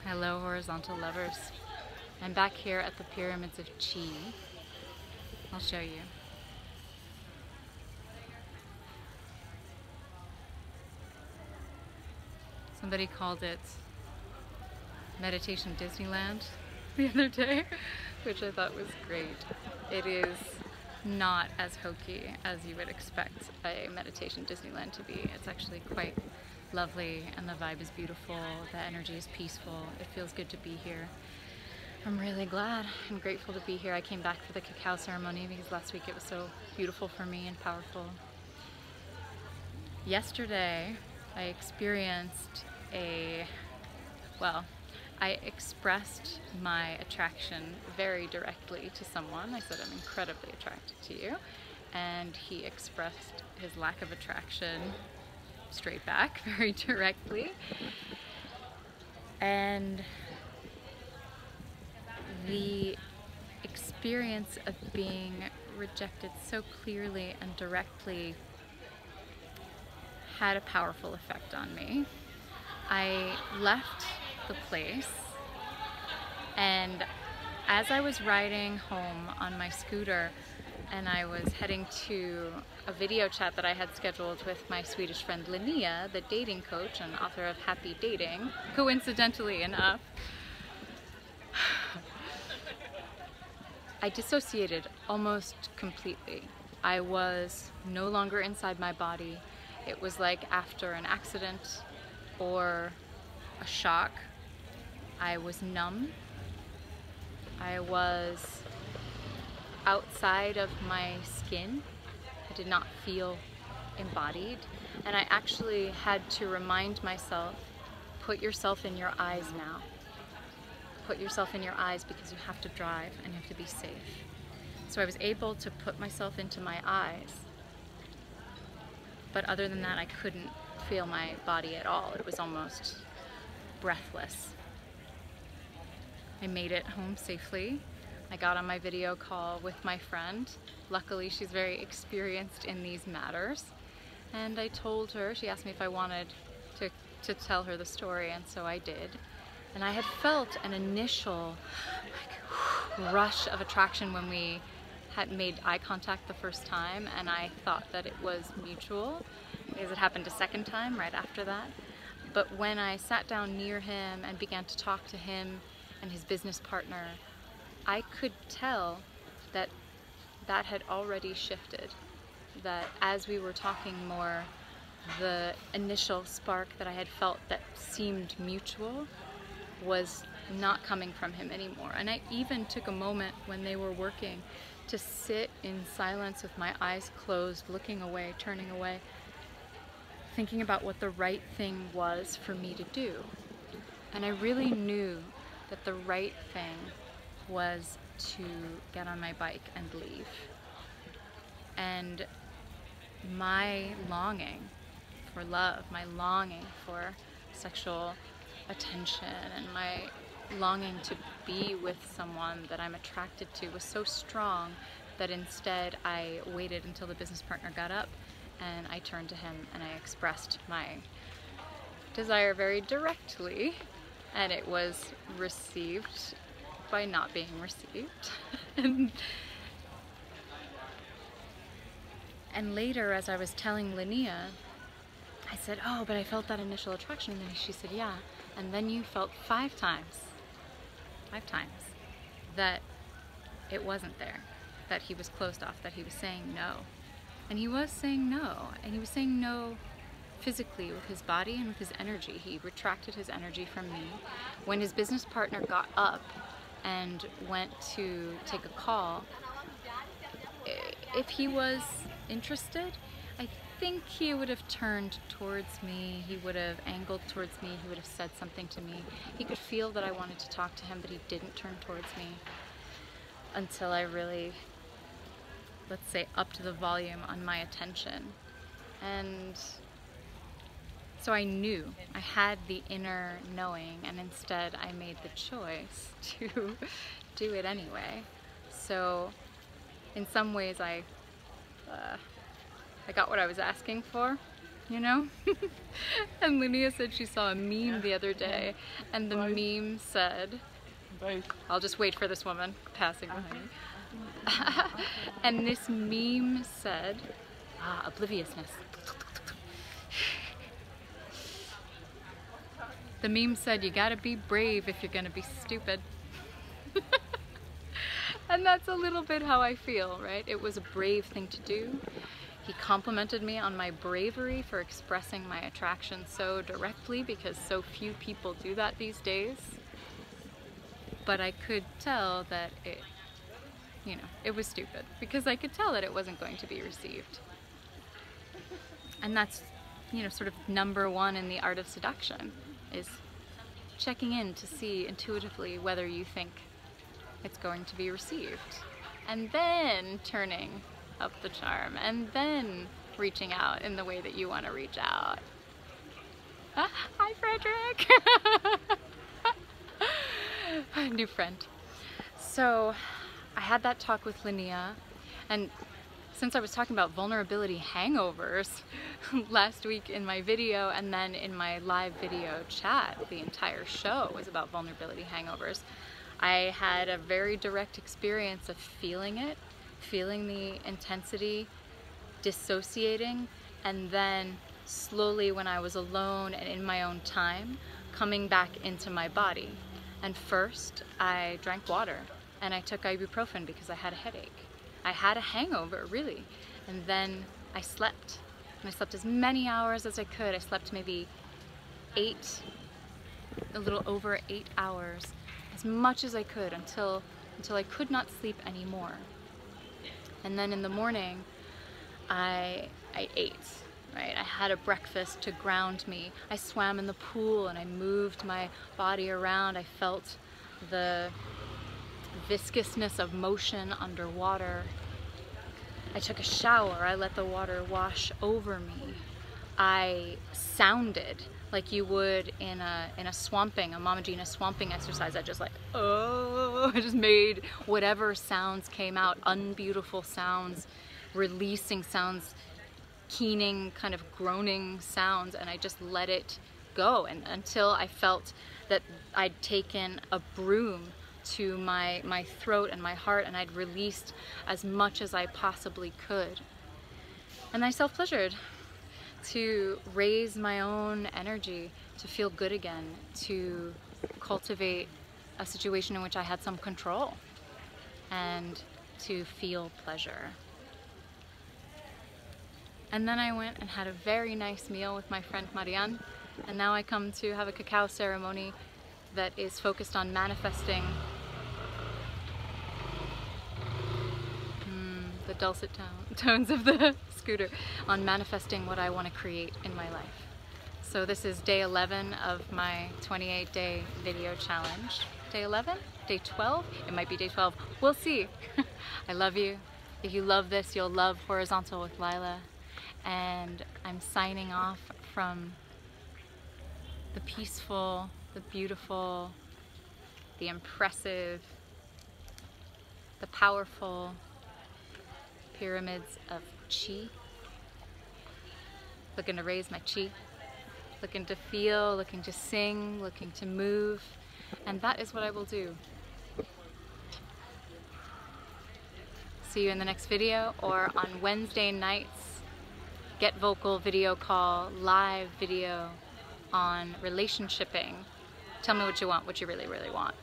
Hello, horizontal lovers. I'm back here at the Pyramids of Chi. I'll show you. Somebody called it Meditation Disneyland the other day, which I thought was great. It is not as hokey as you would expect a meditation Disneyland to be. It's actually quite lovely and the vibe is beautiful, the energy is peaceful, it feels good to be here. I'm really glad and grateful to be here. I came back for the cacao ceremony because last week it was so beautiful for me and powerful. Yesterday I experienced I expressed my attraction very directly to someone. I said, I'm incredibly attracted to you. And he expressed his lack of attraction straight back, very directly. And the experience of being rejected so clearly and directly had a powerful effect on me. I left the place, and as I was riding home on my scooter and I was heading to a video chat that I had scheduled with my Swedish friend Lila, the dating coach and author of Happy Dating, coincidentally enough, I dissociated almost completely. I was no longer inside my body. It was like after an accident or a shock. I was numb. I was outside of my skin. I did not feel embodied. And I actually had to remind myself, put yourself in your eyes now. Put yourself in your eyes because you have to drive and you have to be safe. So I was able to put myself into my eyes. But other than that, I couldn't feel my body at all. It was almost breathless. I made it home safely. I got on my video call with my friend. Luckily, she's very experienced in these matters. And I told her, she asked me if I wanted to tell her the story, and so I did. And I had felt an initial rush of attraction when we had made eye contact the first time, and I thought that it was mutual because it happened a second time right after that. But when I sat down near him and began to talk to him and his business partner, I could tell that that had already shifted. That as we were talking more, the initial spark that I had felt that seemed mutual was not coming from him anymore. And I even took a moment when they were working to sit in silence with my eyes closed, looking away, turning away, thinking about what the right thing was for me to do. And I really knew that the right thing was to get on my bike and leave. And my longing for love, my longing for sexual attention, and my longing to be with someone that I'm attracted to was so strong that instead I waited until the business partner got up and I turned to him and I expressed my desire very directly, and it was received by not being received. And later, as I was telling Linnea, I said, oh, but I felt that initial attraction, and she said, yeah, and then you felt 5 times that it wasn't there, that he was closed off, that he was saying no. And he was saying no, and he was saying no physically with his body and with his energy. He retracted his energy from me. When his business partner got up and went to take a call, if he was interested, I think he would have turned towards me, he would have angled towards me, he would have said something to me. He could feel that I wanted to talk to him, but he didn't turn towards me until I really, let's say, upped the volume on my attention. And so I knew, I had the inner knowing, and instead I made the choice to do it anyway. So in some ways I got what I was asking for, you know? And Linnea said she saw a meme the other day, and the meme said, I'll just wait for this woman passing behind me. And this meme said, obliviousness. The meme said, you gotta be brave if you're gonna be stupid. And that's a little bit how I feel, right? It was a brave thing to do. He complimented me on my bravery for expressing my attraction so directly, because so few people do that these days. But I could tell that it, you know, it was stupid, because I could tell that it wasn't going to be received. And that's, you know, sort of number one in the art of seduction, is checking in to see intuitively whether you think it's going to be received, and then turning up the charm, and then reaching out in the way that you want to reach out. Hi, Frederick! New friend. So I had that talk with Linnea, and since I was talking about vulnerability hangovers last week in my video, and then in my live video chat, the entire show was about vulnerability hangovers. I had a very direct experience of feeling it, feeling the intensity, dissociating, and then slowly, when I was alone and in my own time, coming back into my body. And first, I drank water, and I took ibuprofen because I had a headache. I had a hangover, really. And then I slept, and I slept as many hours as I could. I slept maybe a little over 8 hours, as much as I could, until I could not sleep anymore. And then in the morning, I ate, right? I had a breakfast to ground me. I swam in the pool and I moved my body around. I felt the viscousness of motion underwater. I took a shower. I let the water wash over me. I sounded like you would in a swamping, a Mama Gina swamping exercise. I just I just made whatever sounds came out, unbeautiful sounds, releasing sounds, keening, kind of groaning sounds, and I just let it go, and until I felt that I'd taken a broom to my throat and my heart, and I'd released as much as I possibly could. And I self-pleasured to raise my own energy, to feel good again, to cultivate a situation in which I had some control, and to feel pleasure. And then I went and had a very nice meal with my friend Marianne, and now I come to have a cacao ceremony that is focused on manifesting the dulcet tones of the scooter, on manifesting what I want to create in my life. So this is day 11 of my 28-day video challenge. Day 11? Day 12? It might be day 12. We'll see. I love you. If you love this, you'll love Horizontal with Lila. And I'm signing off from the peaceful, the beautiful, the impressive, the powerful pyramids of chi. Looking to raise my chi, looking to feel, looking to sing, looking to move, and that is what I will do. See you in the next video, or on Wednesday nights, Get Vocal video call, live video on relationshipping. Tell me what you want, what you really, really want.